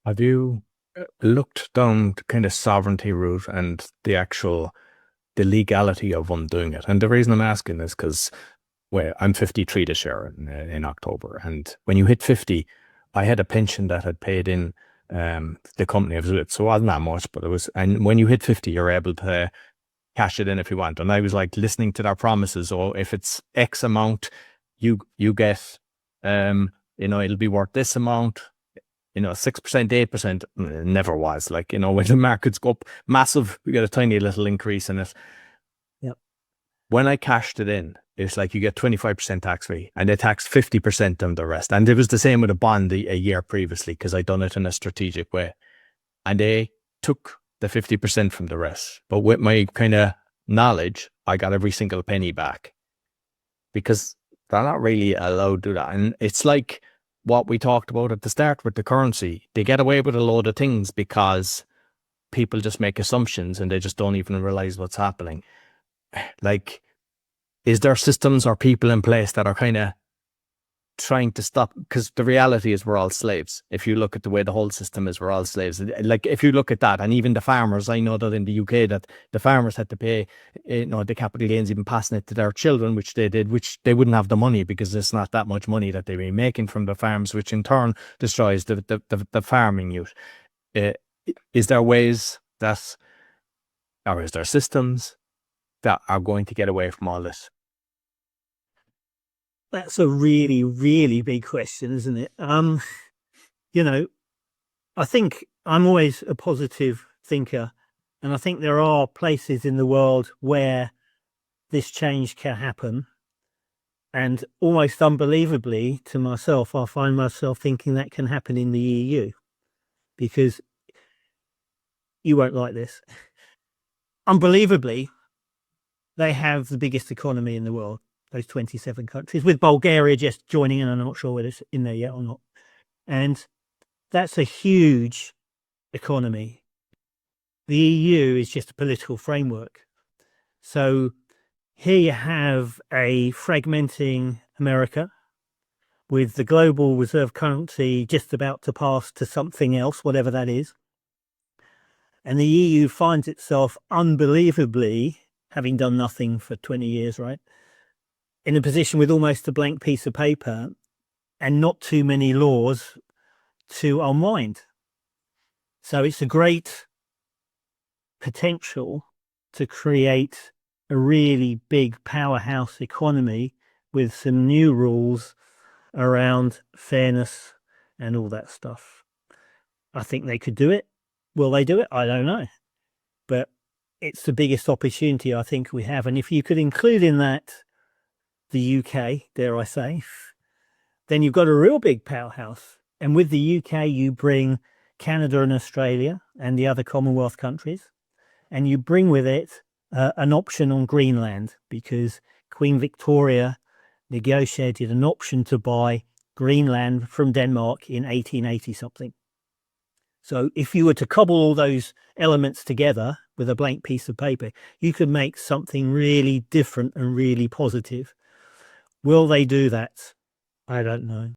Have you looked down the kind of sovereignty route and the legality of undoing it? And the reason I'm asking is because, well, I'm 53 this year in October, and when you hit 50, I had a pension that had paid in the company I was with, so it wasn't that much, but it was. And when you hit 50, you're able to cash it in if you want. And I was like listening to their promises. Oh, if it's X amount, you get, it'll be worth this amount. 6%, 8%, never was. Like, when the markets go up massive, we get a tiny little increase in it. Yep. When I cashed it in, it's like you get 25% tax free and they tax 50% on the rest. And it was the same with a bond a year previously because I'd done it in a strategic way. And they took the 50% from the rest. But with my kind of knowledge, I got every single penny back because they're not really allowed to do that. And it's like what we talked about at the start with the currency. They get away with a load of things because people just make assumptions and they just don't even realize what's happening. Like, is there systems or people in place that are kind of trying to stop? Because the reality is we're all slaves. If you look at the way the whole system is, we're all slaves. Like, if you look at that, and even the farmers, I know that in the UK that the farmers had to pay, the capital gains, even passing it to their children, which they did, which they wouldn't have the money because it's not that much money that they were making from the farms, which in turn destroys the farming youth. Is there ways that, or is there systems that are going to get away from all this? That's a really, really big question, isn't it? I think I'm always a positive thinker, and I think there are places in the world where this change can happen. And almost unbelievably to myself, I find myself thinking that can happen in the EU, because you won't like this. Unbelievably, they have the biggest economy in the world, those 27 countries, with Bulgaria just joining in. I'm not sure whether it's in there yet or not. And that's a huge economy. The EU is just a political framework. So here you have a fragmenting America with the global reserve currency just about to pass to something else, whatever that is. And the EU finds itself unbelievably, having done nothing for 20 years, right, in a position with almost a blank piece of paper and not too many laws to unwind. So it's a great potential to create a really big powerhouse economy with some new rules around fairness and all that stuff. I think they could do it. Will they do it? I don't know. But it's the biggest opportunity I think we have. And if you could include in that the UK, dare I say, then you've got a real big powerhouse. And with the UK, you bring Canada and Australia and the other Commonwealth countries, and you bring with it an option on Greenland, because Queen Victoria negotiated an option to buy Greenland from Denmark in 1880 something. So if you were to cobble all those elements together with a blank piece of paper, you could make something really different and really positive. Will they do that? I don't know.